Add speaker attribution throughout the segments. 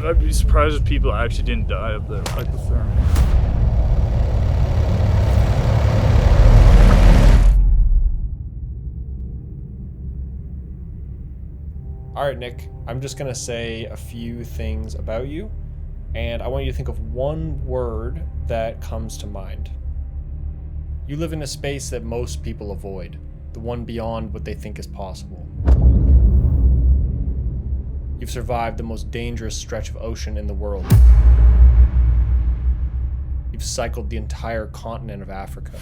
Speaker 1: I'd be surprised if people actually didn't die of the hypothermia.
Speaker 2: All right, Nick, I'm just gonna say a few things about you, and I want you to think of one word that comes to mind. You live in a space that most people avoid, the one beyond what they think is possible. You've survived the most dangerous stretch of ocean in the world. You've cycled the entire continent of Africa.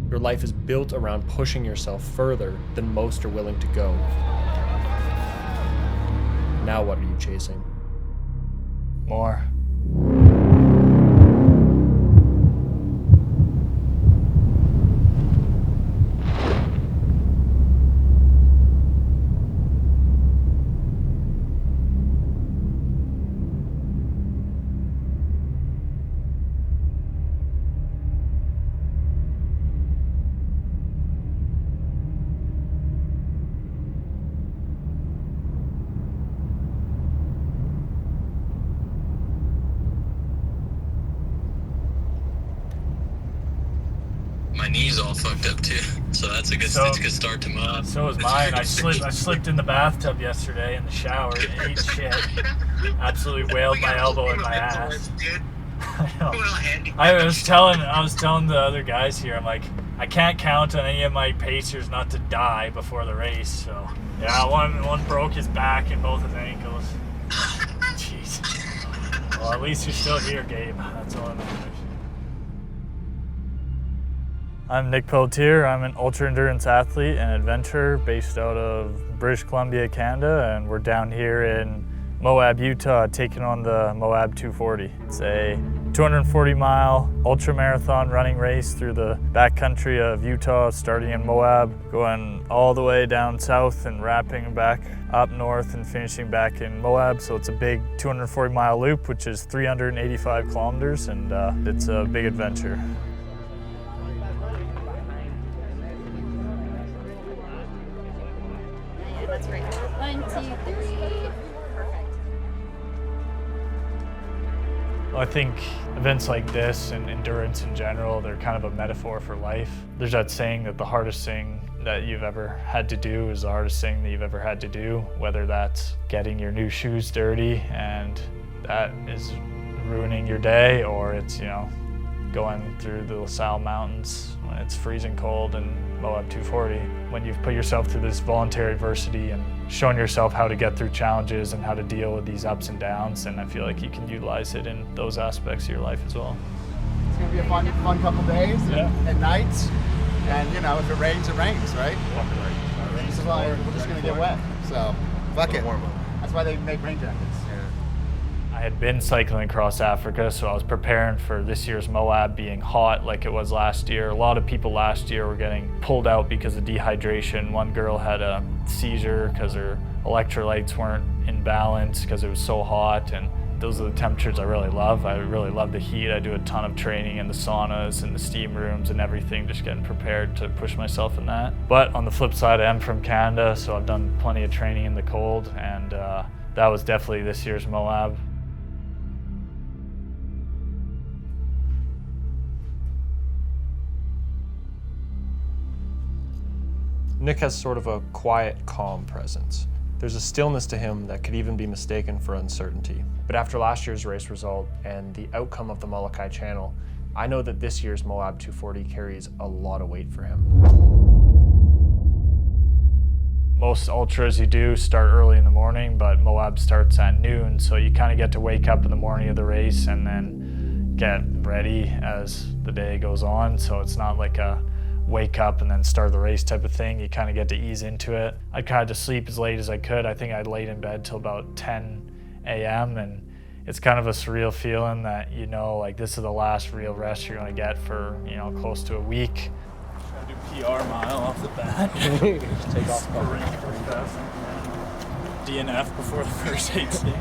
Speaker 2: Your life is built around pushing yourself further than most are willing to go. Now what are you chasing?
Speaker 1: More.
Speaker 3: My knee's all fucked up too, so that's a good start to Moab.
Speaker 1: So was mine. I slipped in the bathtub yesterday in the shower and ate shit. Absolutely wailed my elbow and my ass. I was telling the other guys here, I'm like, I can't count on any of my pacers not to die before the race. So yeah, one broke his back and both his ankles. Jeez. Well, at least you're still here, Gabe. That's all that matters. I'm Nick Pelletier. I'm an ultra-endurance athlete and adventurer based out of British Columbia, Canada, and we're down here in Moab, Utah, taking on the Moab 240. It's a 240-mile ultramarathon running race through the backcountry of Utah, starting in Moab, going all the way down south and wrapping back up north and finishing back in Moab. So it's a big 240-mile loop, which is 385 kilometers, and it's a big adventure.
Speaker 4: That's right. 1, 2, 3. Perfect.
Speaker 1: Well, I think events like this and endurance in general, they're kind of a metaphor for life. There's that saying that the hardest thing that you've ever had to do is the hardest thing that you've ever had to do, whether that's getting your new shoes dirty and that is ruining your day, or it's, going through the Shay Mountains when it's freezing cold and Moab 240. When you've put yourself through this voluntary adversity and shown yourself how to get through challenges and how to deal with these ups and downs, and I feel like you can utilize it in those aspects of your life as well.
Speaker 5: It's gonna be a fun couple days and nights, and if it rains, it rains, right? This is why we're just gonna get wet, so fuck it. That's why they make rain jackets.
Speaker 1: I had been cycling across Africa, so I was preparing for this year's Moab being hot like it was last year. A lot of people last year were getting pulled out because of dehydration. One girl had a seizure because her electrolytes weren't in balance because it was so hot, and those are the temperatures I really love. I really love the heat. I do a ton of training in the saunas and the steam rooms and everything, just getting prepared to push myself in that. But on the flip side, I am from Canada, so I've done plenty of training in the cold, and that was definitely this year's Moab.
Speaker 2: Nick has sort of a quiet, calm presence. There's a stillness to him that could even be mistaken for uncertainty. But after last year's race result and the outcome of the Molokai Channel, I know that this year's Moab 240 carries a lot of weight for him.
Speaker 1: Most ultras you do start early in the morning, but Moab starts at noon, so you kind of get to wake up in the morning of the race and then get ready as the day goes on. So it's not like a wake up and then start the race type of thing. You kind of get to ease into it. I tried to sleep as late as I could. I think I laid in bed till about 10 a.m. and it's kind of a surreal feeling that like this is the last real rest you're going to get for close to a week. Try to do PR mile off the bat.
Speaker 2: Just take off.
Speaker 1: DNF before the first 8C.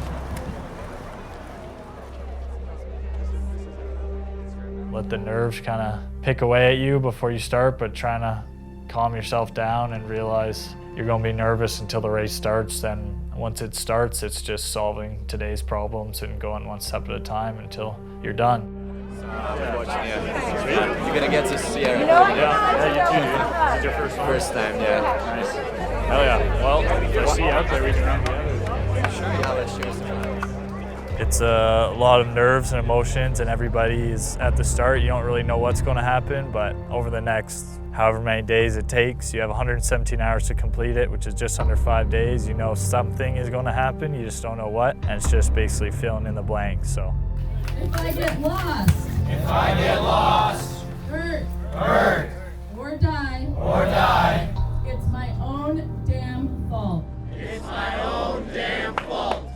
Speaker 1: Let the nerves kind of pick away at you before you start, but trying to calm yourself down and realize you're going to be nervous until the race starts. Then once it starts, it's just solving today's problems and going one step at a time until you're done.
Speaker 6: Yeah. You're gonna get to see it.
Speaker 1: Yeah, you too. It's your first one?
Speaker 6: First time, yeah.
Speaker 1: Nice. Hell yeah. Well, if I see you out there, we can run together.
Speaker 6: Sure, yeah, let's share some.
Speaker 1: It's a lot of nerves and emotions, and everybody is at the start. You don't really know what's going to happen, but over the next however many days it takes, you have 117 hours to complete it, which is just under 5 days. You know something is going to happen, you just don't know what, and it's just basically filling in the blanks. So.
Speaker 7: If I get lost.
Speaker 8: If I get lost.
Speaker 7: Hurt. Or die. It's my own damn fault.
Speaker 8: It's my own damn fault.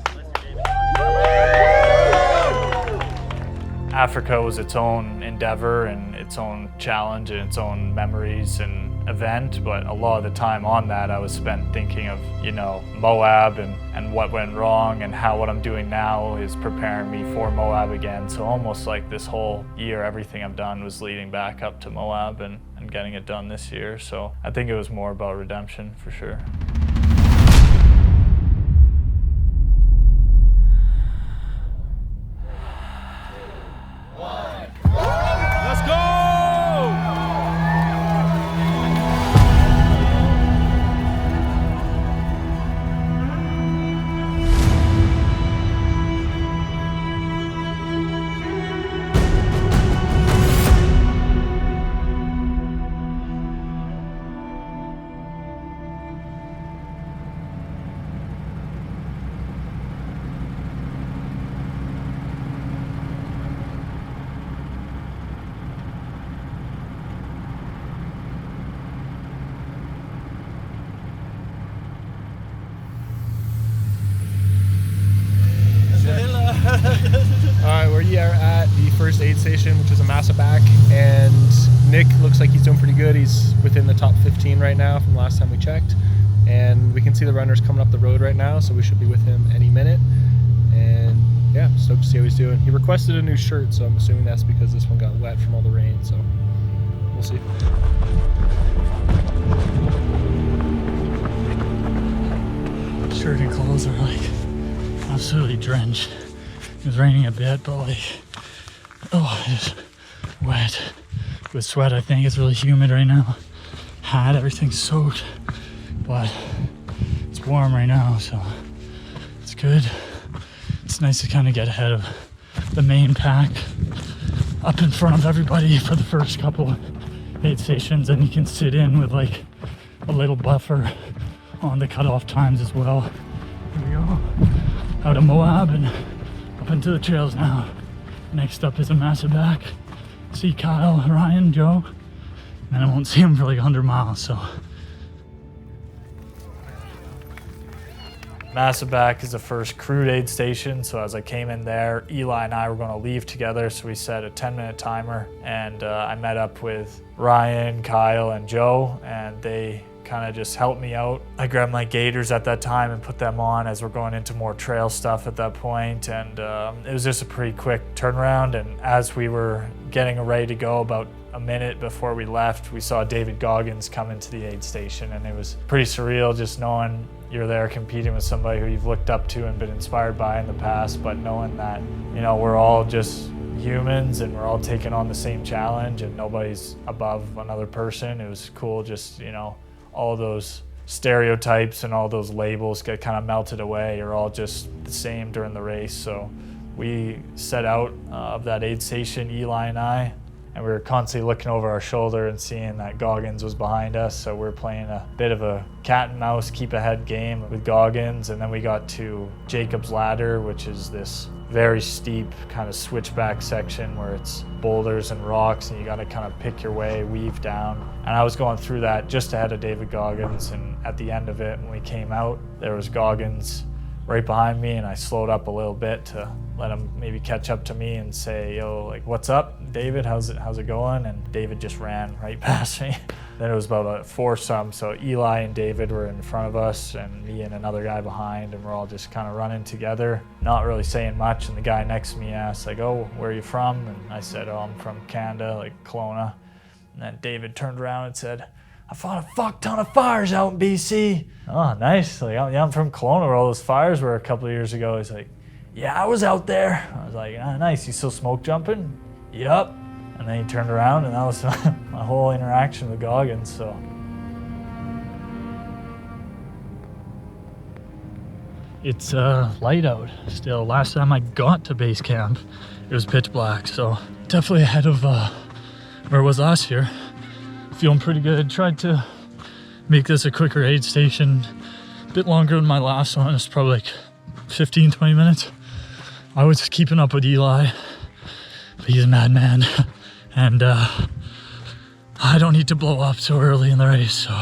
Speaker 1: Africa was its own endeavor and its own challenge and its own memories and event, but a lot of the time on that I was spent thinking of, Moab and what went wrong, and how what I'm doing now is preparing me for Moab again. So almost like this whole year, everything I've done was leading back up to Moab and getting it done this year. So I think it was more about redemption for sure.
Speaker 2: Alright, we're here at the first aid station, which is a massive back, and Nick looks like he's doing pretty good. He's within the top 15 right now from last time we checked, and we can see the runners coming up the road right now, so we should be with him any minute. And yeah, stoked to see how he's doing. He requested a new shirt, so I'm assuming that's because this one got wet from all the rain, so we'll see.
Speaker 9: Shirt and clothes are like absolutely drenched. It was raining a bit, but it's wet with sweat. I think it's really humid right now. Hat, everything's soaked, but it's warm right now, so it's good. It's nice to kind of get ahead of the main pack, up in front of everybody for the first couple aid stations, and you can sit in with like a little buffer on the cutoff times as well. Here we go, out of Moab and up into the trails now. Next up is a massive back. See Kyle, Ryan, Joe, and I won't see him for like 100 miles, so.
Speaker 1: Massive back is the first crude aid station, so as I came in there, Eli and I were going to leave together, so we set a 10-minute timer, and I met up with Ryan, Kyle, and Joe, and they kind of just helped me out. I grabbed my gaiters at that time and put them on as we're going into more trail stuff at that point, and it was just a pretty quick turnaround. And as we were getting ready to go, about a minute before we left, we saw David Goggins come into the aid station, and it was pretty surreal just knowing you're there competing with somebody who you've looked up to and been inspired by in the past, but knowing that, we're all just humans and we're all taking on the same challenge and nobody's above another person. It was cool just, all those stereotypes and all those labels get kind of melted away. You're all just the same during the race. So we set out of that aid station, Eli and I, and we were constantly looking over our shoulder and seeing that Goggins was behind us. So we're playing a bit of a cat and mouse keep ahead game with Goggins. And then we got to Jacob's Ladder, which is this very steep kind of switchback section where it's boulders and rocks, and you got to kind of pick your way, weave down. And I was going through that just ahead of David Goggins, and at the end of it, when we came out, there was Goggins right behind me, and I slowed up a little bit to let him maybe catch up to me and say, yo, like, what's up, David? How's it going? And David just ran right past me. Then it was about a foursome, so Eli and David were in front of us, and me and another guy behind, and we're all just kind of running together, not really saying much. And the guy next to me asked, like, oh, where are you from? And I said, oh, I'm from Canada, like Kelowna. And then David turned around and said, I fought a fuck ton of fires out in BC. Oh, nice. Like, yeah, I'm from Kelowna where all those fires were a couple of years ago. He's like, yeah, I was out there. I was like, ah, nice. You still smoke jumping? Yup. And then he turned around and that was my whole interaction with Goggins, so.
Speaker 9: It's light out still. Last time I got to base camp, it was pitch black, so definitely ahead of where it was last year. Feeling pretty good. Tried to make this a quicker aid station, a bit longer than my last one. It's probably like 15, 20 minutes. I was keeping up with Eli, but he's a madman, and I don't need to blow up so early in the race, so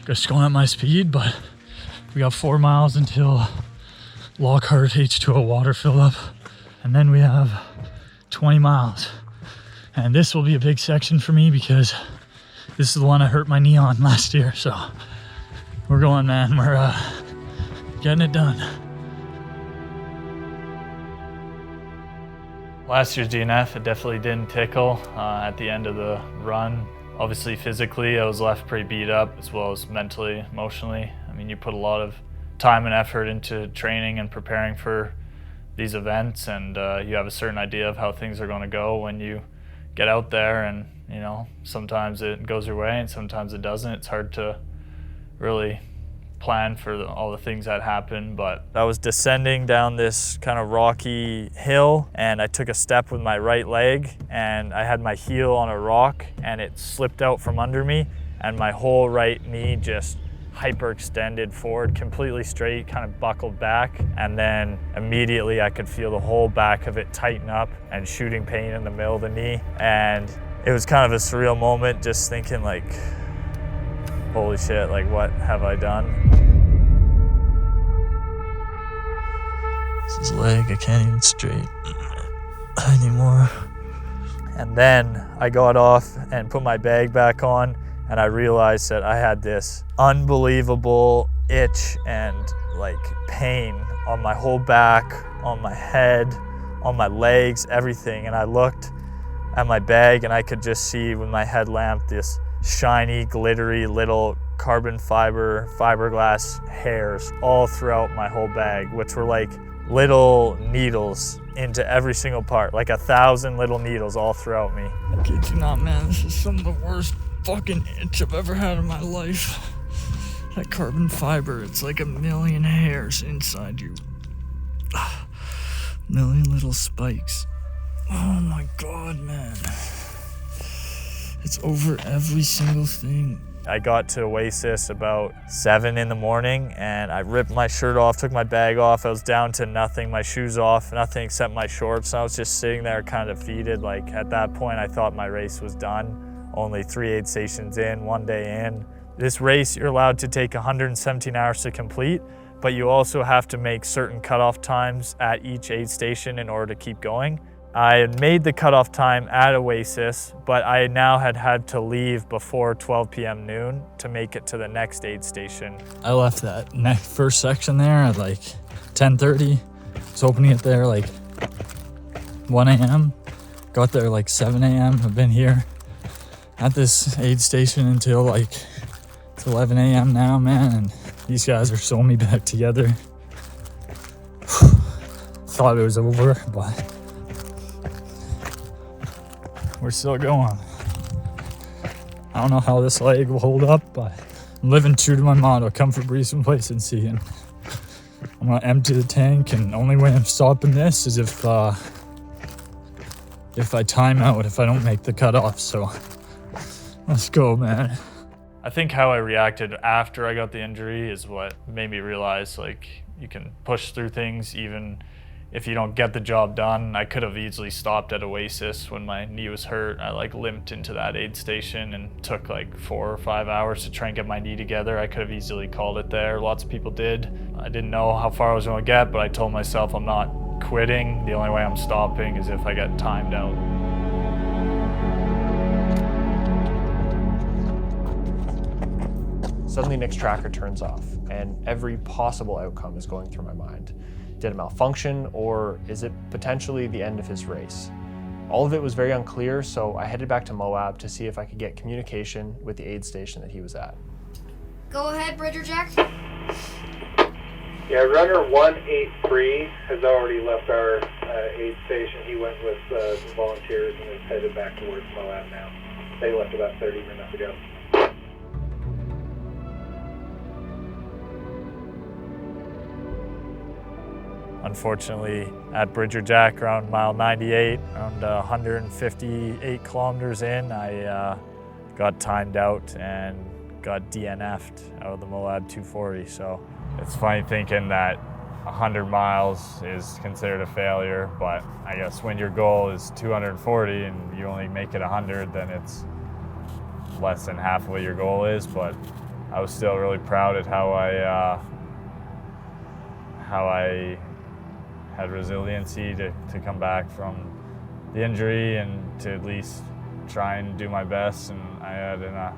Speaker 9: just going at my speed. But we got 4 miles until Lockhart H2O water fill up, and then we have 20 miles. And this will be a big section for me because this is the one I hurt my knee on last year. So we're going, man. We're getting it done.
Speaker 1: Last year's DNF, it definitely didn't tickle at the end of the run. Obviously, physically, I was left pretty beat up, as well as mentally, emotionally. I mean, you put a lot of time and effort into training and preparing for these events, and you have a certain idea of how things are going to go when you get out there, and you know, sometimes it goes your way and sometimes it doesn't. It's hard to really plan for all the things that happen, but I was descending down this kind of rocky hill and I took a step with my right leg and I had my heel on a rock and it slipped out from under me and my whole right knee just hyperextended forward, completely straight, kind of buckled back, and then immediately I could feel the whole back of it tighten up and shooting pain in the middle of the knee. And it was kind of a surreal moment, just thinking like, holy shit, like what have I done? This is leg, I can't even straight anymore. And then I got off and put my bag back on, and I realized that I had this unbelievable itch and like pain on my whole back, on my head, on my legs, everything. And I looked at my bag and I could just see with my headlamp this shiny, glittery little carbon fiberglass hairs all throughout my whole bag, which were like little needles into every single part, like 1,000 little needles all throughout me.
Speaker 9: I kid you not, man, this is some of the worst fucking itch I've ever had in my life. That carbon fiber, it's like 1,000,000 hairs inside you. 1,000,000 little spikes. Oh my God, man. It's over every single thing.
Speaker 1: I got to Oasis about 7 in the morning and I ripped my shirt off, took my bag off. I was down to nothing, my shoes off, nothing except my shorts. I was just sitting there kind of defeated. Like at that point, I thought my race was done. Only 3 aid stations in, 1 day in. This race, you're allowed to take 117 hours to complete, but you also have to make certain cutoff times at each aid station in order to keep going. I had made the cutoff time at Oasis, but I now had to leave before 12 p.m. noon to make it to the next aid station.
Speaker 9: I left that first section there at like 10:30. Was opening it there like 1 a.m. Got there like 7 a.m. I've been here at this aid station until like it's 11 a.m. now, man, and these guys are sewing me back together. Thought it was over, but we're still going. I don't know how this leg will hold up, but I'm living true to my motto, come for complacency, and I'm gonna empty the tank, and the only way I'm stopping this is if I time out, if I don't make the cutoff. So let's go, man.
Speaker 1: I think how I reacted after I got the injury is what made me realize like you can push through things even if you don't get the job done. I could have easily stopped at Oasis when my knee was hurt. I like limped into that aid station and took like 4 or 5 hours to try and get my knee together. I could have easily called it there. Lots of people did. I didn't know how far I was going to get, but I told myself I'm not quitting. The only way I'm stopping is if I get timed out.
Speaker 2: Suddenly Nick's tracker turns off and every possible outcome is going through my mind. Did it malfunction, or is it potentially the end of his race? All of it was very unclear, so I headed back to Moab to see if I could get communication with the aid station that he was at.
Speaker 4: Go ahead, Bridger Jack.
Speaker 10: Yeah, runner 183 has already left our aid station. He went with some volunteers and is headed back towards Moab now. They left about 30 minutes ago.
Speaker 1: Unfortunately, at Bridger Jack, around mile 98, around 158 kilometers in, I got timed out and got DNF'd out of the Moab 240. So it's funny thinking that 100 miles is considered a failure, but I guess when your goal is 240 and you only make it 100, then it's less than half of what your goal is. But I was still really proud at how I had resiliency to come back from the injury and to at least try and do my best. And I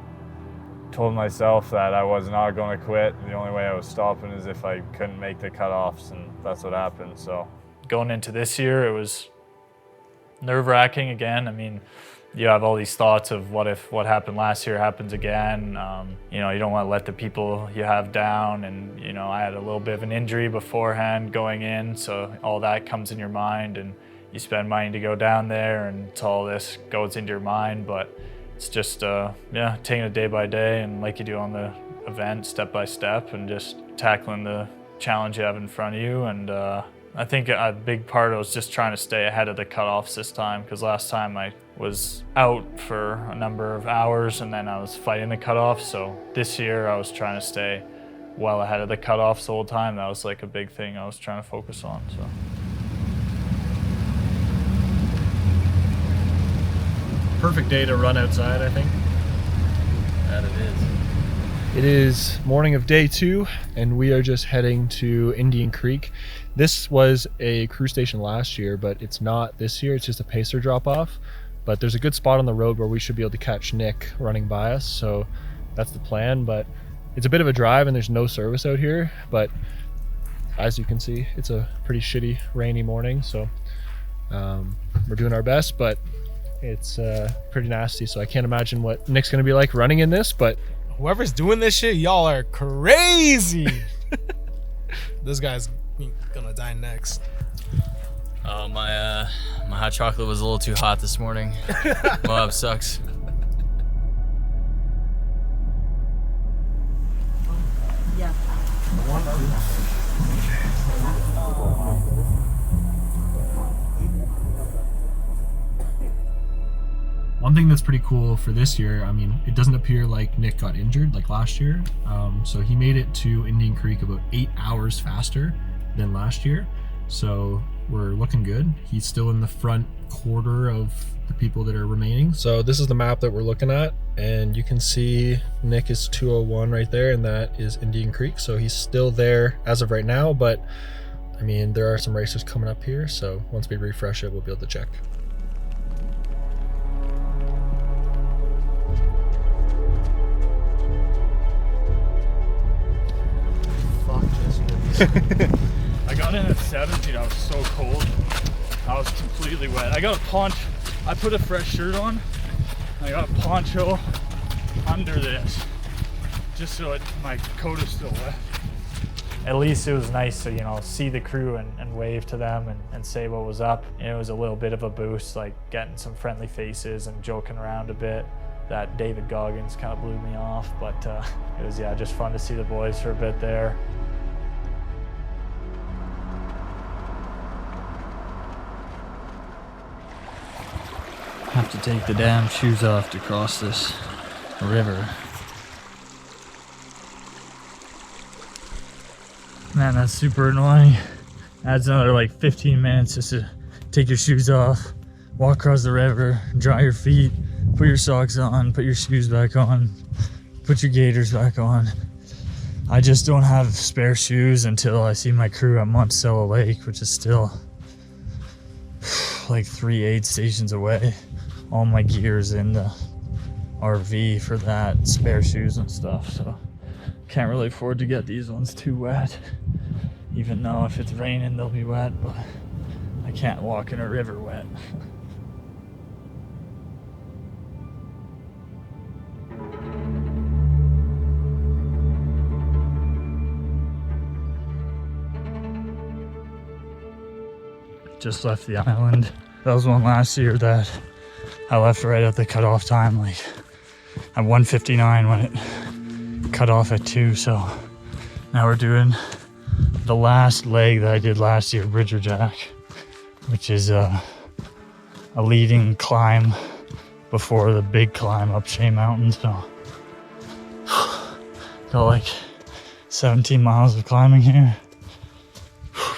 Speaker 1: told myself that I was not going to quit. The only way I was stopping is if I couldn't make the cutoffs, and that's what happened. So going into this year, it was nerve-wracking again. I mean, you have all these thoughts of what if what happened last year happens again. You know, you don't want to let the people you have down, and you know, I had a little bit of an injury beforehand going in, so all that comes in your mind, and you spend money to go down there, and all this goes into your mind. But it's just yeah, taking it day by day, and like you do on the event, step by step, and just tackling the challenge you have in front of you. And I think a big part was just trying to stay ahead of the cutoffs this time, because last time I was out for a number of hours and then I was fighting the cutoffs. So this year I was trying to stay well ahead of the cutoffs the whole time. That was like a big thing I was trying to focus on. So.
Speaker 2: Perfect day to run outside, I think.
Speaker 6: That it is.
Speaker 2: It is morning of day 2, and we are just heading to Indian Creek. This was a crew station last year, but it's not this year. It's just a pacer drop-off. But there's a good spot on the road where we should be able to catch Nick running by us, so that's the plan. But it's a bit of a drive, and there's no service out here. But as you can see, it's a pretty shitty, rainy morning, so we're doing our best, but it's pretty nasty. So I can't imagine what Nick's gonna be like running in this, but
Speaker 11: whoever's doing this shit, y'all are crazy. This guy's gonna die next.
Speaker 6: Oh, my hot chocolate was a little too hot this morning. Moab sucks.
Speaker 7: Yeah.
Speaker 2: one thing that's pretty cool for this year, I mean, it doesn't appear like Nick got injured like last year. So he made it to Indian Creek about 8 hours faster than last year. So we're looking good. He's still in the front quarter of the people that are remaining. So this is the map that we're looking at, and you can see Nick is 201 right there, and that is Indian Creek. So he's still there as of right now, but I mean, there are some racers coming up here, so once we refresh it, we'll be able to check.
Speaker 11: Fuck this.
Speaker 1: I got in at 17, I was so cold. I was completely wet. I got a poncho, I put a fresh shirt on. I got a poncho under this, just so my coat is still wet. At least it was nice to, you know, see the crew and wave to them and say what was up. And it was a little bit of a boost, like getting some friendly faces and joking around a bit. That David Goggins kind of blew me off, but it was, yeah, just fun to see the boys for a bit there.
Speaker 9: Have to take the damn shoes off to cross this river. Man, that's super annoying. Adds another like 15 minutes just to take your shoes off, walk across the river, dry your feet, put your socks on, put your shoes back on, put your gaiters back on. I just don't have spare shoes until I see my crew at Monticello Lake, which is still like 3 aid stations away. All my gear's in the RV for that, spare shoes and stuff, so can't really afford to get these ones too wet, even though if it's raining they'll be wet, but I can't walk in a river wet. just left the island. That was one last year that I left right at the cutoff time, like at 1:59 when it cut off at 2. So now we're doing the last leg that I did last year, Bridger Jack, which is a leading climb before the big climb up Shay Mountain. So got like 17 miles of climbing here,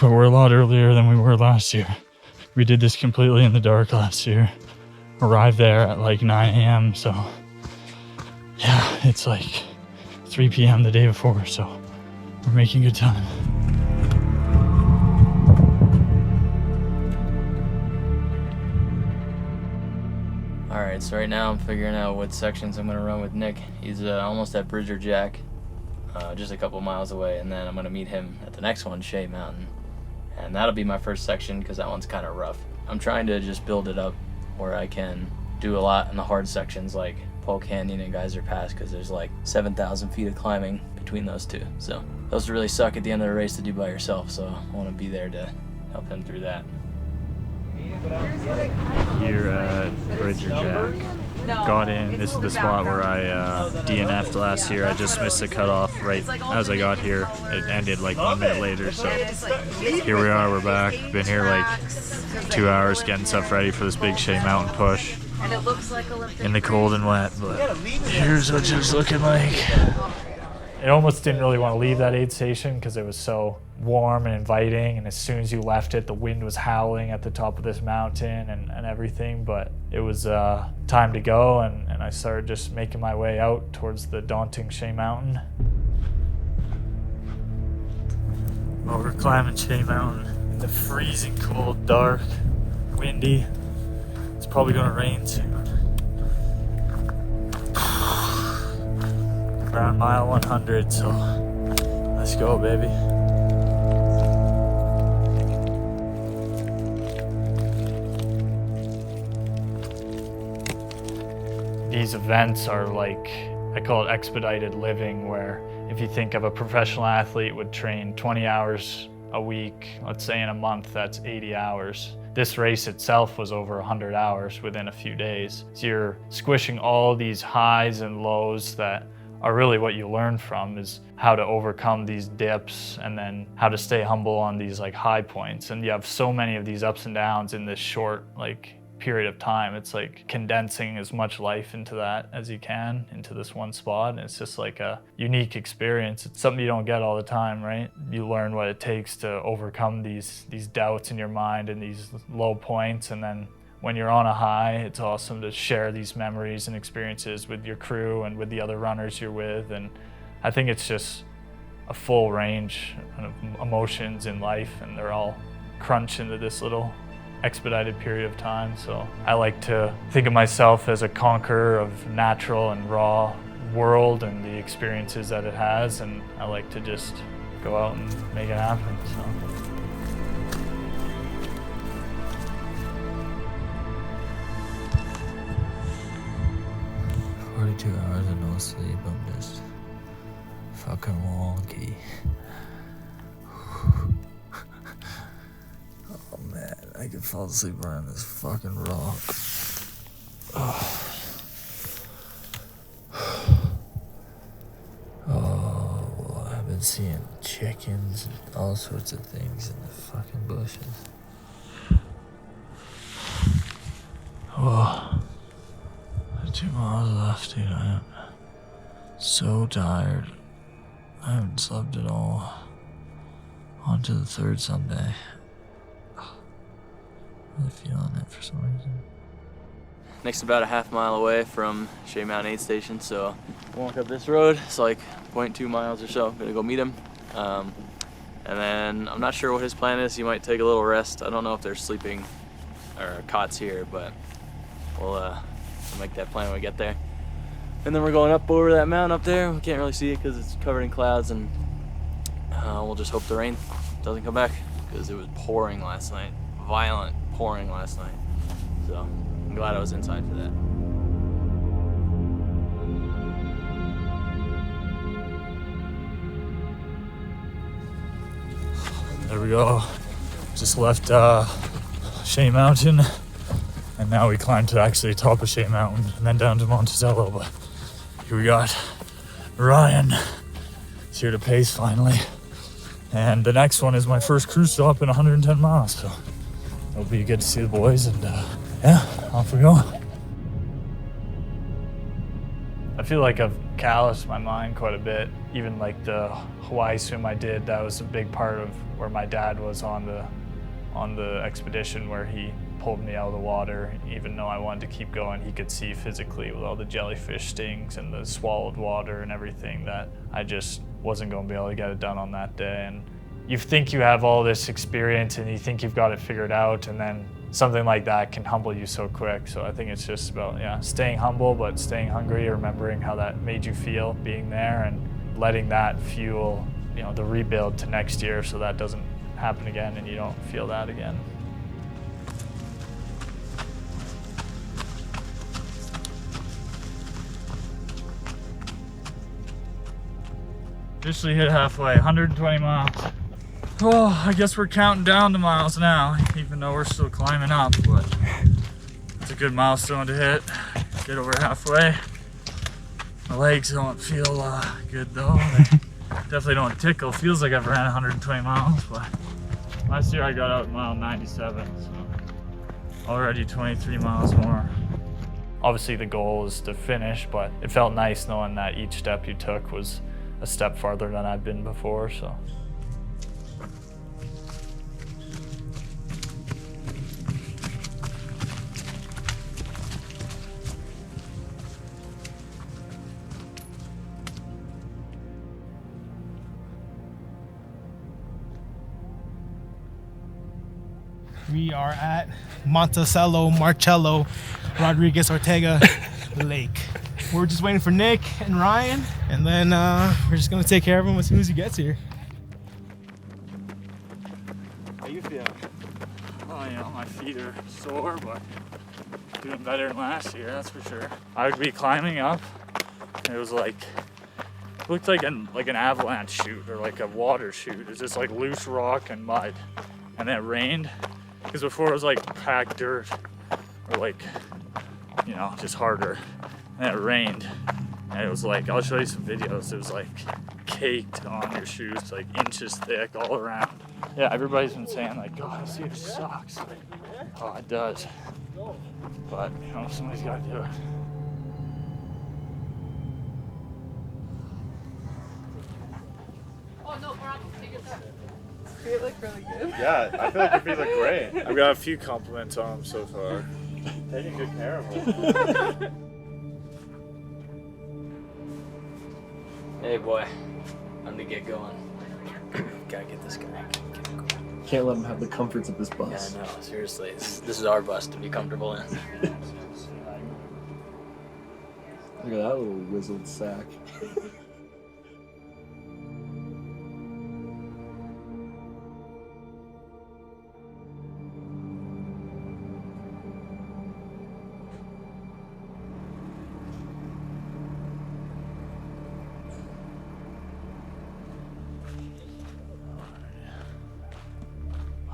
Speaker 9: but we're a lot earlier than we were last year. We did this completely in the dark last year, arrived there at like 9 a.m. So yeah, it's like 3 p.m. the day before, so we're making good time.
Speaker 6: Alright, so right now I'm figuring out what sections I'm going to run with Nick. He's almost at Bridger Jack, just a couple miles away, and then I'm going to meet him at the next one, Shay Mountain. And that'll be my first section because that one's kind of rough. I'm trying to just build it up where I can do a lot in the hard sections like Pole Canyon and Geyser Pass, because there's like 7,000 feet of climbing between those two. So those really suck at the end of the race to do by yourself, so I want to be there to help him through that.
Speaker 1: Here at Bridger Jack. Got in. This is the spot where I DNF'd last year. I just missed the cutoff right as I got here. It ended like 1 minute later, so here we are, we're back. Been here like 2 hours getting stuff ready for this big Shay Mountain push in the cold and wet, but here's what it's looking like. I almost didn't really want to leave that aid station because it was so warm and inviting, and as soon as you left it, the wind was howling at the top of this mountain and everything, but it was time to go, and I started just making my way out towards the daunting Shay Mountain. Well, we're climbing Shay Mountain in the freezing cold, dark, windy. It's probably gonna rain soon. Around mile 100, so let's go, baby. These events are like, I call it expedited living, where if you think of a professional athlete would train 20 hours a week, let's say in a month, that's 80 hours. This race itself was over 100 hours within a few days. So you're squishing all these highs and lows that are really what you learn from, is how to overcome these dips and then how to stay humble on these like high points. And you have so many of these ups and downs in this short like period of time. It's like condensing as much life into that as you can into this one spot. And it's just like a unique experience. It's something you don't get all the time, right? You learn what it takes to overcome these doubts in your mind and these low points, and then when you're on a high, it's awesome to share these memories and experiences with your crew and with the other runners you're with. And I think it's just a full range of emotions in life, and they're all crunched into this little expedited period of time. So I like to think of myself as a conqueror of natural and raw world and the experiences that it has, and I like to just go out and make it happen. So.
Speaker 6: 42 hours of no sleep, I'm just fucking wonky. Oh man, I could fall asleep around this fucking rock. Oh, I've been seeing chickens and all sorts of things in the fucking bushes. Oh. 2 miles left, dude. I am so tired. I haven't slept at all. On to the third someday. Really feeling it for some reason. Nick's about a half mile away from Shay Mountain aid station, so walk up this road. It's like 0.2 miles or so. I'm gonna go meet him. And then I'm not sure what his plan is. He might take a little rest. I don't know if there's sleeping or cots here, but we'll make that plan when we get there. And then we're going up over that mountain up there. We can't really see it because it's covered in clouds, and we'll just hope the rain doesn't come back, because it was pouring last night. Violent pouring last night. So I'm glad I was inside for that.
Speaker 1: There we go. Just left
Speaker 9: Shay Mountain, and now we climbed to actually the top of Shay Mountain and then down to Monticello. But here we got Ryan. He's here to pace finally. And the next one is my first cruise stop in 110 miles. So it'll be good to see the boys, and yeah, off we go.
Speaker 1: I feel like I've calloused my mind quite a bit. Even like the Hawaii swim I did, that was a big part of where my dad was on the expedition, where he pulled me out of the water. Even though I wanted to keep going, he could see physically with all the jellyfish stings and the swallowed water and everything that I just wasn't going to be able to get it done on that day. And you think you have all this experience and you think you've got it figured out, and then something like that can humble you so quick. So I think it's just about, yeah, staying humble but staying hungry, remembering how that made you feel being there, and letting that fuel, you know, the rebuild to next year, so that doesn't happen again and you don't feel that again.
Speaker 9: Officially hit halfway, 120 miles. Oh, I guess we're counting down the miles now, even though we're still climbing up, but it's a good milestone to hit. Get over halfway. My legs don't feel good though. They definitely don't tickle. Feels like I've ran 120 miles, but last year I got out mile 97, so already 23 miles more.
Speaker 1: Obviously the goal is to finish, but it felt nice knowing that each step you took was a step farther than I've been before, so.
Speaker 11: We are at Monticello, Marcello, Rodriguez, Ortega Lake. We're just waiting for Nick and Ryan, and then we're just gonna take care of him as soon as he gets here.
Speaker 9: How you feeling? Oh, you know, my feet are sore, but doing better than last year, that's for sure. I would be climbing up, and it was like, it looked like an avalanche chute or like a water chute. It was just like loose rock and mud, and then it rained. Because before it was like packed dirt or like, you know, just harder. And then it rained, and it was like, I'll show you some videos. It was like caked on your shoes, like inches thick all around. Yeah, everybody's been saying like, God, this year sucks. Like, oh, it does. But, you know, somebody's got to do it.
Speaker 12: Oh no, we're on You look really good.
Speaker 1: Yeah, I feel like your feet look great. I've got a few compliments on them so far. Taking good care of them.
Speaker 6: Hey boy, I'm to get going. Gotta get this guy.
Speaker 2: Can't let him have the comforts of this bus.
Speaker 6: Yeah, no, seriously. This is our bus to be comfortable in.
Speaker 2: Look at that little wizzled sack.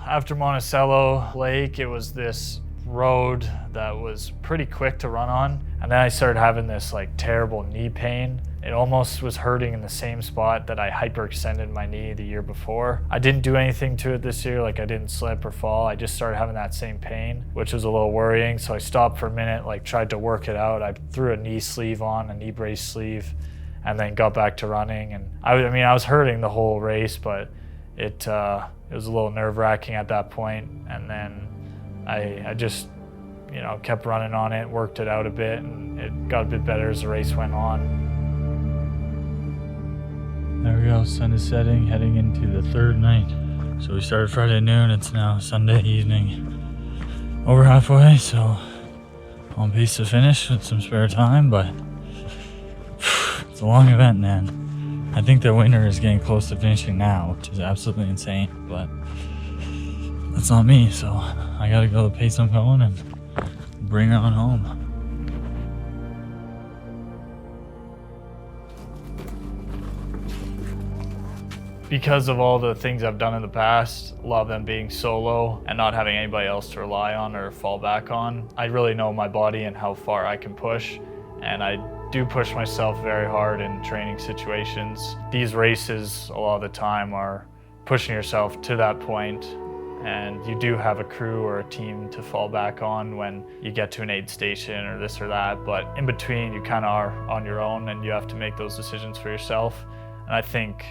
Speaker 1: After Monticello Lake, it was this road that was pretty quick to run on. And then I started having this like terrible knee pain. It almost was hurting in the same spot that I hyperextended my knee the year before. I didn't do anything to it this year, like I didn't slip or fall. I just started having that same pain, which was a little worrying. So I stopped for a minute, like tried to work it out. I threw a knee sleeve on, a knee brace sleeve, and then got back to running. And I mean, I was hurting the whole race, but it was a little nerve-wracking at that point. And then I just, you know, kept running on it, worked it out a bit, and it got a bit better as the race went on.
Speaker 9: There we go, sun is setting, heading into the third night. So we started Friday noon, it's now Sunday evening. Over halfway, so on pace to finish with some spare time, but it's a long event, man. I think the winner is getting close to finishing now, which is absolutely insane, but that's not me, so I gotta go the pace I'm going and bring her on home.
Speaker 1: because of all the things I've done in the past, a lot of them being solo and not having anybody else to rely on or fall back on, I really know my body and how far I can push, and I do push myself very hard in training situations. These races a lot of the time are pushing yourself to that point, and you do have a crew or a team to fall back on when you get to an aid station or this or that, but in between you kind of are on your own and you have to make those decisions for yourself. And I think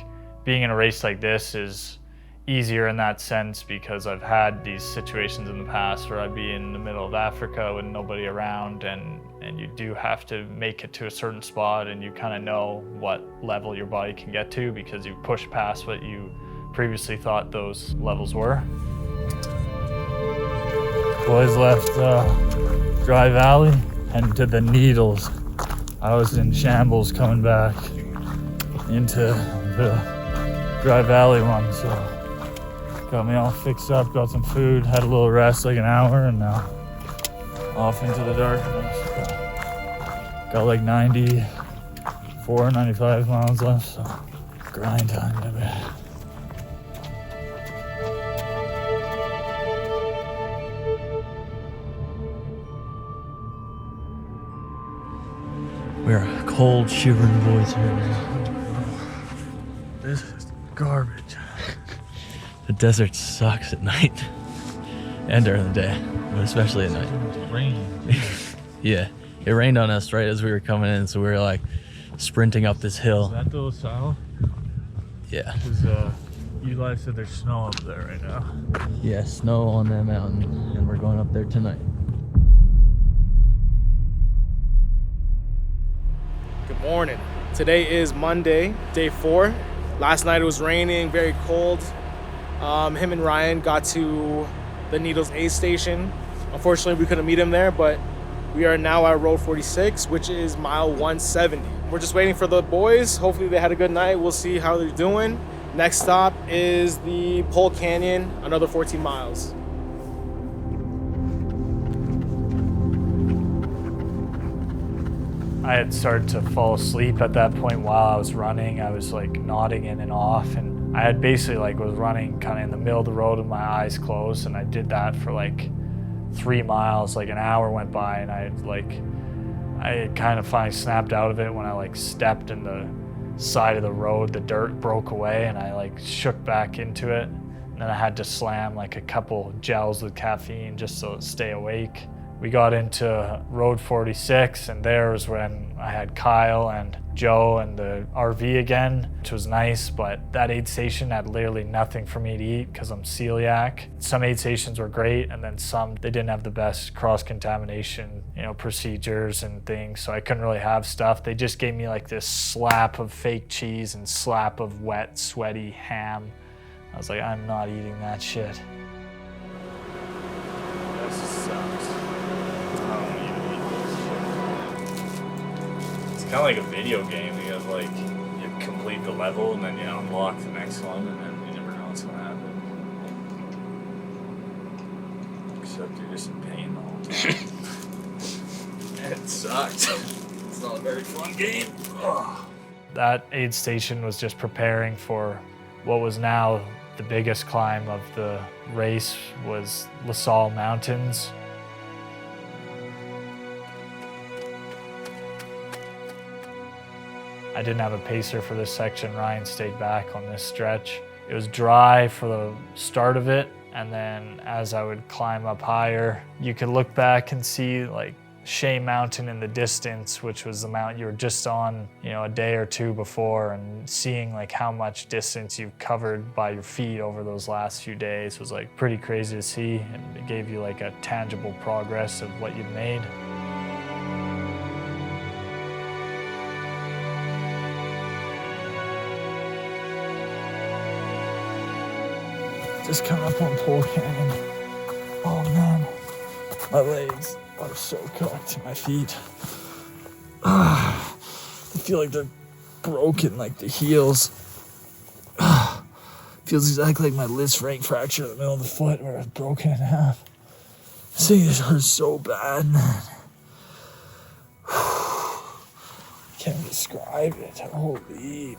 Speaker 1: being in a race like this is easier in that sense because I've had these situations in the past where I'd be in the middle of Africa with nobody around, and you do have to make it to a certain spot, and you kind of know what level your body can get to because you push past what you previously thought those levels were.
Speaker 9: Boys left Dry Valley and to the Needles. I was in shambles coming back into the Dry Valley one, so got me all fixed up, got some food, had a little rest, like an hour, and now off into the darkness. Got like 94, 95 miles left, so grind time, baby. We're cold, shivering boys here now. This is garbage.
Speaker 6: The desert sucks at night and during the day, but especially at night.
Speaker 9: It's raining.
Speaker 6: Yeah, it rained on us right as we were coming in, so we were like sprinting up this hill.
Speaker 9: Is that the LaSalle?
Speaker 6: Yeah.
Speaker 9: Because Eli said there's snow up there right now.
Speaker 6: Yeah, snow on that mountain, and we're going up there tonight.
Speaker 11: Good morning. Today is Monday, day 4. Last night it was raining, very cold. Him and Ryan got to the Needles aid station. Unfortunately, we couldn't meet him there, but we are now at Road 46, which is mile 170. We're just waiting for the boys. Hopefully they had a good night. We'll see how they're doing. Next stop is the Pole Canyon, another 14 miles.
Speaker 1: I had started to fall asleep at that point while I was running. I was like nodding in and off, and I had basically like was running kind of in the middle of the road with my eyes closed, and I did that for like 3 miles. Like an hour went by, and I kind of finally snapped out of it when I like stepped in the side of the road. The dirt broke away, and I like shook back into it, and then I had to slam like a couple gels with caffeine just to stay awake. We got into Road 46, and there was when I had Kyle and Joe and the RV again, which was nice, but that aid station had literally nothing for me to eat because I'm celiac. Some aid stations were great, and then some, they didn't have the best cross-contamination, procedures and things, so I couldn't really have stuff. They just gave me like this slap of fake cheese and slap of wet, sweaty ham. I was like, I'm not eating that shit. This sucks. It's kind of like a video game. You have like, you complete the level and then you unlock the next one, and then you never know what's gonna happen. Except you're just in pain the whole time. It sucks. It's not a very fun game. Ugh. That aid station was just preparing for what was now the biggest climb of the race, was Shay Mountains. I didn't have a pacer for this section. Ryan stayed back on this stretch. It was dry for the start of it, and then as I would climb up higher, you could look back and see like Shay Mountain in the distance, which was the mountain you were just on, a day or two before, and seeing like how much distance you've covered by your feet over those last few days was like pretty crazy to see, and it gave you like a tangible progress of what you've made. Just coming up on Pole Canyon. Oh man, my legs are so cooked, my feet. I feel like they're broken, like the heels. Feels exactly like my Lisfranc fracture in the middle of the foot where it's broken in half. This thing hurts so bad, man. Can't describe it. Holy.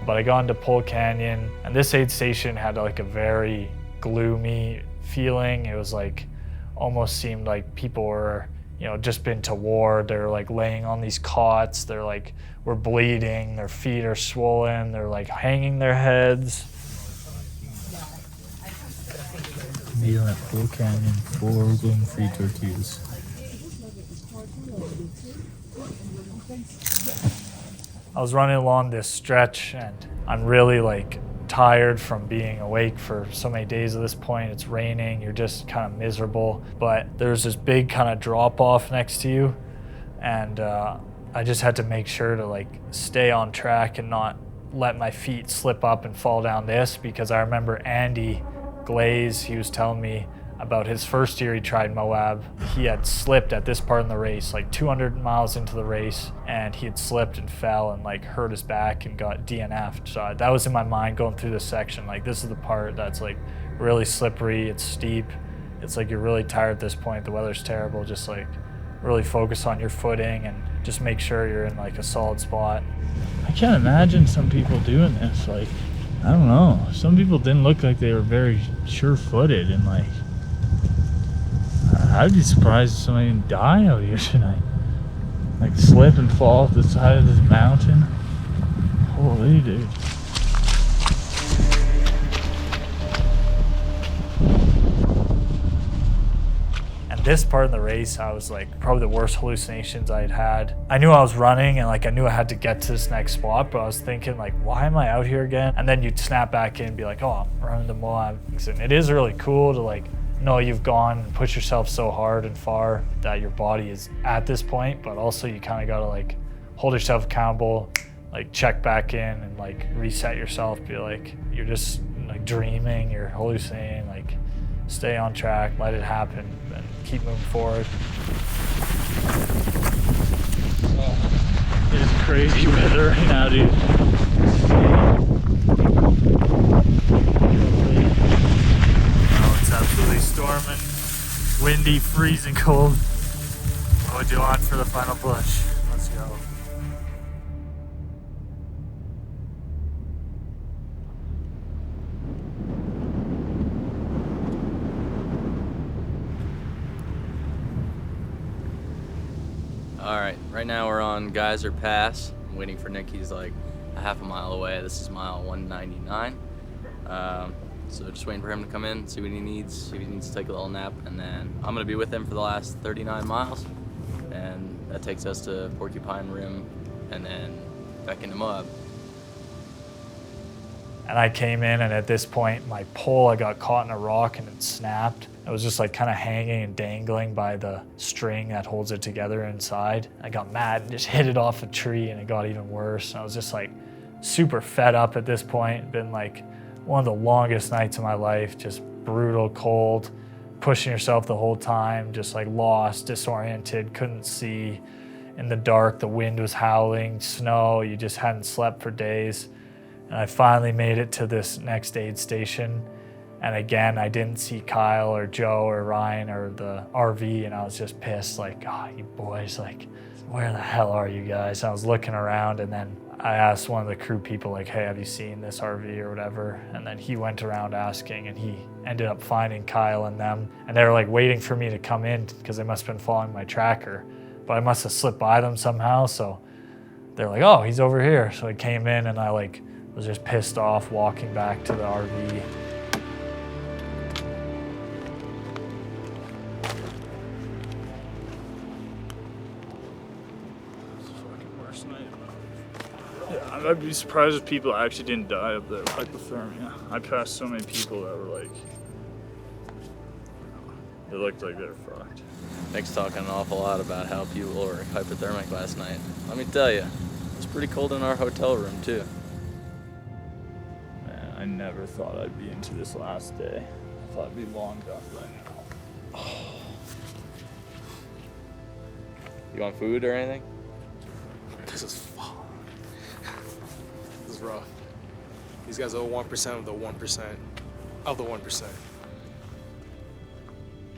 Speaker 1: But I got into Pole Canyon, and this aid station had like a very gloomy feeling. It was like, almost seemed like people were, just been to war. They're like laying on these cots. They're like, we're bleeding. Their feet are swollen. They're like hanging their heads.
Speaker 9: Meal at Pole Canyon, 4 gluten-free tortillas.
Speaker 1: I was running along this stretch, and I'm really like tired from being awake for so many days at this point. It's raining, you're just kind of miserable, but there's this big kind of drop off next to you, and I just had to make sure to like stay on track and not let my feet slip up and fall down this, because I remember Andy Glaze, he was telling me about his first year he tried Moab. He had slipped at this part in the race, like 200 miles into the race, and he had slipped and fell and like hurt his back and got DNF'd. So that was in my mind going through this section. Like, this is the part that's like really slippery, it's steep. It's like you're really tired at this point, the weather's terrible. Just like really focus on your footing and just make sure you're in like a solid spot.
Speaker 9: I can't imagine some people doing this. Like, I don't know. Some people didn't look like they were very sure-footed, and like, I'd be surprised if somebody didn't die out here tonight. Like, slip and fall off the side of this mountain. Holy dude.
Speaker 1: And this part of the race, I was like probably the worst hallucinations I'd had. I knew I was running, and like I knew I had to get to this next spot, but I was thinking like, why am I out here again? And then you'd snap back in and be like, oh, I'm running the Moab. And it is really cool to like know you've gone and pushed yourself so hard and far that your body is at this point, but also you kind of got to like hold yourself accountable, like check back in and like reset yourself, be like, you're just like dreaming, you're hallucinating, like stay on track, let it happen, and keep moving forward.
Speaker 9: Oh, it's crazy weather right now, dude.
Speaker 1: Oh, it's absolutely storming, windy, freezing cold. What would you want for the final push? Let's go.
Speaker 6: All right, right now we're on Geyser Pass. I'm waiting for Nick. He's like a half a mile away. This is mile 199. So just waiting for him to come in, see what he needs, see if he needs to take a little nap, and then I'm gonna be with him for the last 39 miles. And that takes us to Porcupine Rim and then back into Moab.
Speaker 1: And I came in, and at this point, my pole, I got caught in a rock and it snapped. It was just like kind of hanging and dangling by the string that holds it together inside. I got mad and just hit it off a tree, and it got even worse. And I was just like super fed up at this point. Been like one of the longest nights of my life, just brutal cold, pushing yourself the whole time, just like lost, disoriented, couldn't see in the dark. The wind was howling, snow, you just hadn't slept for days. And I finally made it to this next aid station. And again, I didn't see Kyle or Joe or Ryan or the RV, and I was just pissed, like, oh, you boys, like, where the hell are you guys? And I was looking around, and then I asked one of the crew people, like, hey, have you seen this RV or whatever? And then he went around asking, and he ended up finding Kyle and them. And they were like waiting for me to come in because they must have been following my tracker. But I must have slipped by them somehow, so they're like, oh, he's over here. So I came in, and I like was just pissed off walking back to the RV.
Speaker 9: Yeah, I'd be surprised if people actually didn't die of the hypothermia. I passed so many people that were like, it looked like they were fucked.
Speaker 6: Nick's talking an awful lot about how people were hypothermic last night. Let me tell you, it was pretty cold in our hotel room too.
Speaker 9: Man, I never thought I'd be into this last day. I thought I'd be long gone by now.
Speaker 6: Oh. You want food or anything?
Speaker 13: This is fuck. This is rough. These guys are 1% of the 1% of the 1%.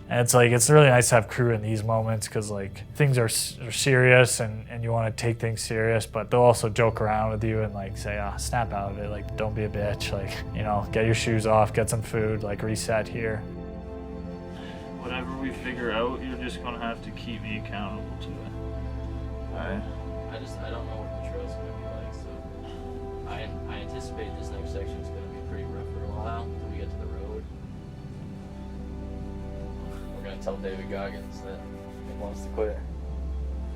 Speaker 1: And it's like, it's really nice to have crew in these moments because like things are serious and you want to take things serious, but they'll also joke around with you and like say, snap out of it. Like, don't be a bitch. Like, you know, get your shoes off, get some food, like reset here. Whatever we figure out, you're just going to have to keep me accountable to it. All right.
Speaker 6: I don't know what the trail's going to be like, so I anticipate this next section is going to be pretty rough for a while until we get to the road. We're going to tell David Goggins that he wants to quit.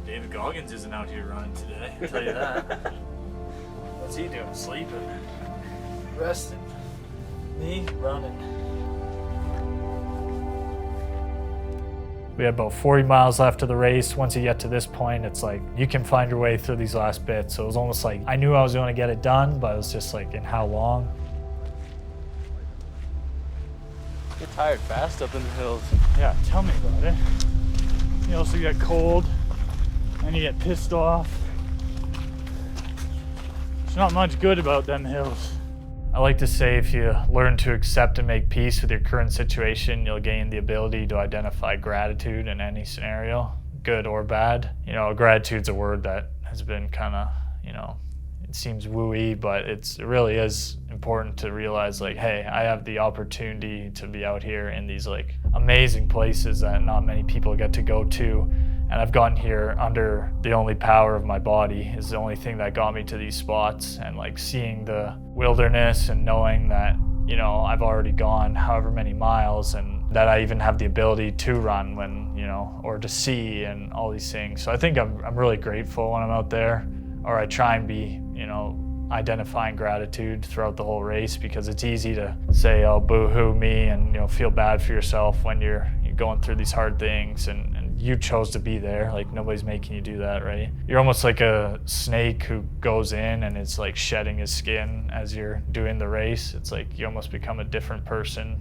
Speaker 1: David Goggins isn't out here running today, I'll tell you that. What's he doing? Sleeping. Resting. Me running. We had about 40 miles left of the race. Once you get to this point, it's like you can find your way through these last bits. So it was almost like I knew I was going to get it done, but it was just like in how long.
Speaker 6: Get tired fast up in the hills.
Speaker 1: Yeah, tell me about it. You also get cold and you get pissed off. There's not much good about them hills. I like to say if you learn to accept and make peace with your current situation, you'll gain the ability to identify gratitude in any scenario, good or bad. You know, gratitude's a word that has been kind of, you know, it seems woo-y, but it really is important to realize like, hey, I have the opportunity to be out here in these like amazing places that not many people get to go to. And I've gotten here under the only power of my body is the only thing that got me to these spots. And like seeing the wilderness and knowing that, you know, I've already gone however many miles and that I even have the ability to run when, you know, or to see and all these things. So I think I'm really grateful when I'm out there, or I try and be, you know, identifying gratitude throughout the whole race, because it's easy to say, oh, boo-hoo me, and, you know, feel bad for yourself when you're going through these hard things and you chose to be there. Like, nobody's making you do that, right? You're almost like a snake who goes in and it's like shedding his skin as you're doing the race. It's like you almost become a different person.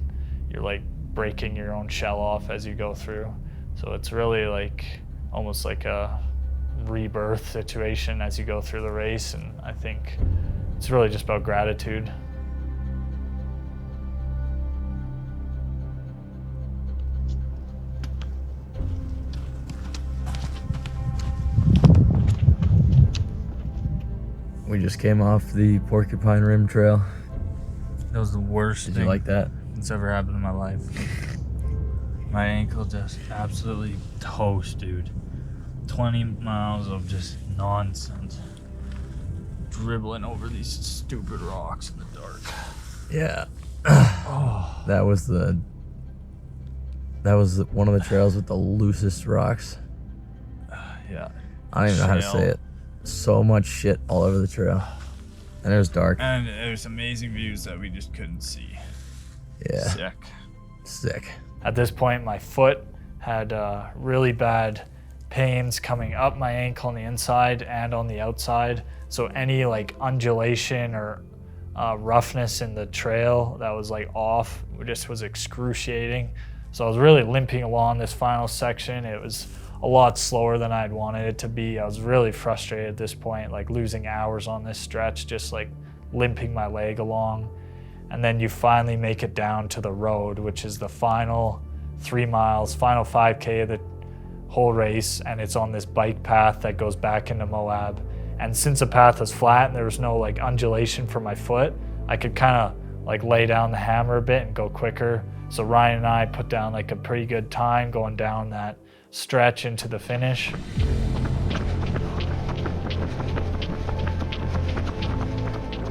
Speaker 1: You're like breaking your own shell off as you go through. So it's really like almost like a rebirth situation as you go through the race, and I think it's really just about gratitude.
Speaker 6: We just came off the Porcupine Rim Trail.
Speaker 1: That was the worst
Speaker 6: thing
Speaker 1: thing
Speaker 6: you like that?
Speaker 1: that's ever happened in my life. My ankle just absolutely toast, dude. 20 miles of just nonsense. Dribbling over these stupid rocks in the dark.
Speaker 6: Yeah. That was one of the trails with the loosest rocks.
Speaker 1: Yeah.
Speaker 6: I don't even know how to say it. So much shit all over the trail. And it was dark.
Speaker 1: And there's amazing views that we just couldn't see.
Speaker 6: Yeah. Sick.
Speaker 1: At this point, my foot had really bad pains coming up my ankle on the inside and on the outside. So any like undulation or roughness in the trail that was like off just was excruciating. So I was really limping along this final section. It was a lot slower than I'd wanted it to be. I was really frustrated at this point, like losing hours on this stretch, just like limping my leg along. And then you finally make it down to the road, which is the final 3 miles, final 5K of the whole race, and it's on this bike path that goes back into Moab. And since the path was flat and there was no like undulation for my foot, I could kind of like lay down the hammer a bit and go quicker. So Ryan and I put down like a pretty good time going down that stretch into the finish.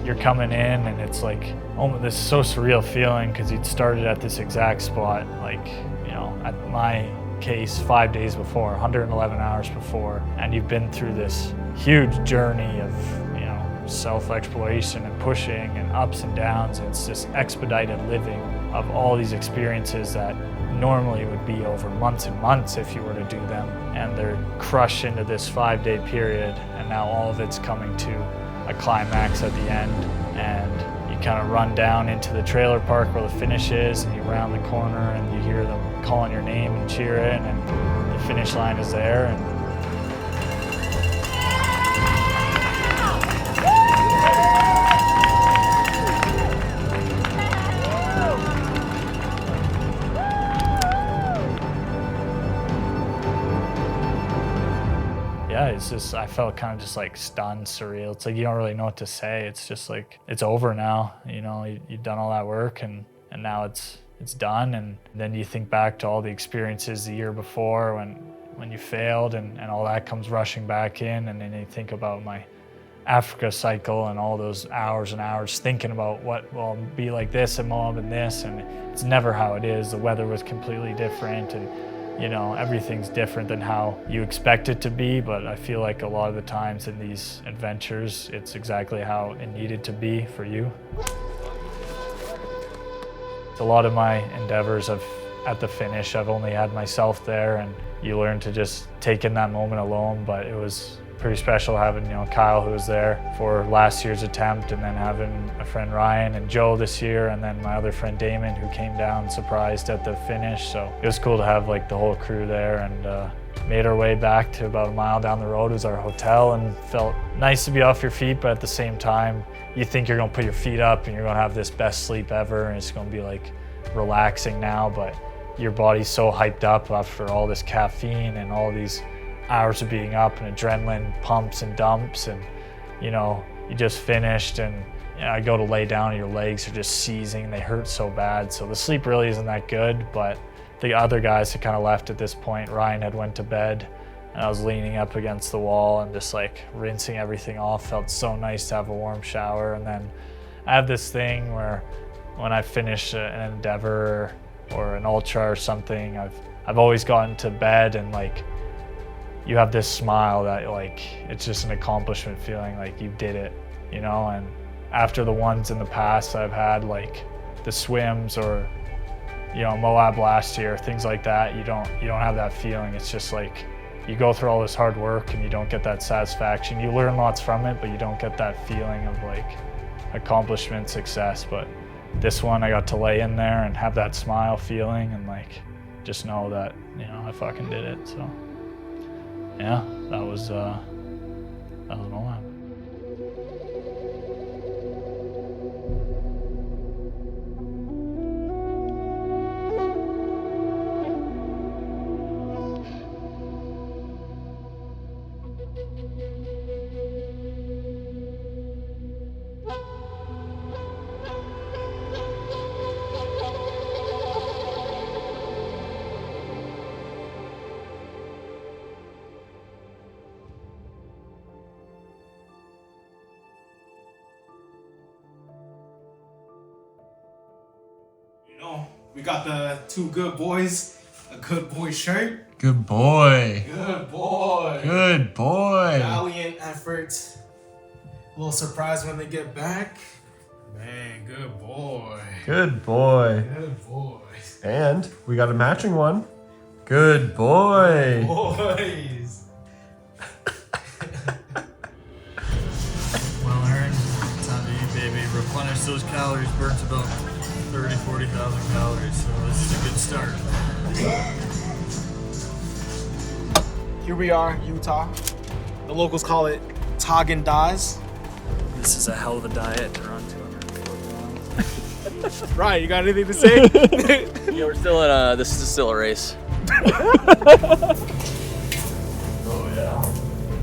Speaker 1: You're coming in and it's like, oh, this is so surreal feeling, because you'd started at this exact spot, like, you know, at my case 5 days before, 111 hours before, and you've been through this huge journey of, you know, self-exploration and pushing and ups and downs. It's just expedited living of all these experiences that normally would be over months and months if you were to do them, and they're crushed into this 5-day period, and now all of it's coming to a climax at the end. And you kind of run down into the trailer park where the finish is, and you round the corner and you hear them calling your name and cheering, and the finish line is there. And it's just, I felt kind of just like stunned, surreal. It's like you don't really know what to say. It's just like, it's over now. You know, you've done all that work and now it's done. And then you think back to all the experiences the year before when you failed and all that comes rushing back in. And then you think about my Africa cycle and all those hours and hours thinking about what will be like this and Moab and this, and it's never how it is. The weather was completely different, and you know, everything's different than how you expect it to be, but I feel like a lot of the times in these adventures, it's exactly how it needed to be for you. A lot of my endeavors at the finish, I've only had myself there, and you learn to just take in that moment alone, but it was pretty special having, you know, Kyle, who was there for last year's attempt, and then having a friend Ryan and Joe this year, and then my other friend Damon, who came down surprised at the finish. So it was cool to have like the whole crew there, and made our way back to about a mile down the road was our hotel, and felt nice to be off your feet, but at the same time, you think you're gonna put your feet up and you're gonna have this best sleep ever, and it's gonna be like relaxing now, but your body's so hyped up after all this caffeine and all these hours of being up and adrenaline pumps and dumps, and you know, you just finished, and you know, I go to lay down and your legs are just seizing, they hurt so bad, so the sleep really isn't that good. But the other guys had kind of left at this point. Ryan had went to bed, and I was leaning up against the wall and just like rinsing everything off. Felt so nice to have a warm shower. And then I have this thing where when I finish an endeavor or an ultra or something, I've always gotten to bed and like you have this smile that like, it's just an accomplishment feeling, like you did it, you know? And after the ones in the past I've had, like the swims or, you know, Moab last year, things like that, you don't have that feeling. It's just like, you go through all this hard work and you don't get that satisfaction. You learn lots from it, but you don't get that feeling of like accomplishment, success. But this one, I got to lay in there and have that smile feeling and like, just know that, you know, I fucking did it, so. Yeah, that was Moab.
Speaker 11: We got the two good boys, a good boy shirt.
Speaker 2: Good boy.
Speaker 11: Good boy.
Speaker 2: Good boy.
Speaker 11: Valiant effort. A little surprised when they get back. Man, good boy.
Speaker 2: Good boy.
Speaker 11: Good boy.
Speaker 2: And we got a matching one. Good boy.
Speaker 11: Boys.
Speaker 9: Well earned. Time to eat, baby. Replenish those calories. Burns about 40,000 calories, so this is a good start.
Speaker 11: Here we are, Utah. The locals call it Tog Das.
Speaker 9: This is a hell of a diet to run 204 pounds.
Speaker 11: Right, you got anything to say?
Speaker 6: Yeah, we're still in this is still a race.
Speaker 9: Oh yeah.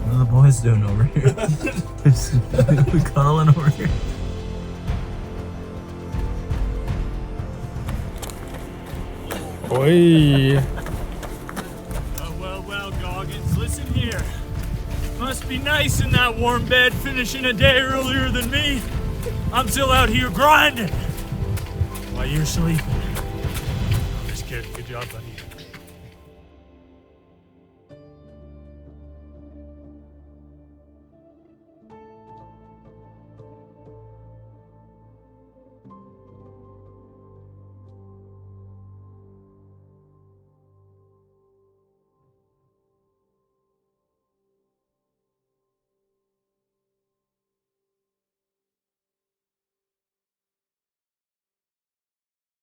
Speaker 9: What are the boys doing over here? We cuddling over here.
Speaker 11: Oi.
Speaker 9: Well, Goggins, listen here. Must be nice in that warm bed finishing a day earlier than me. I'm still out here grinding while you're sleeping. I'm just kidding. Good job, buddy.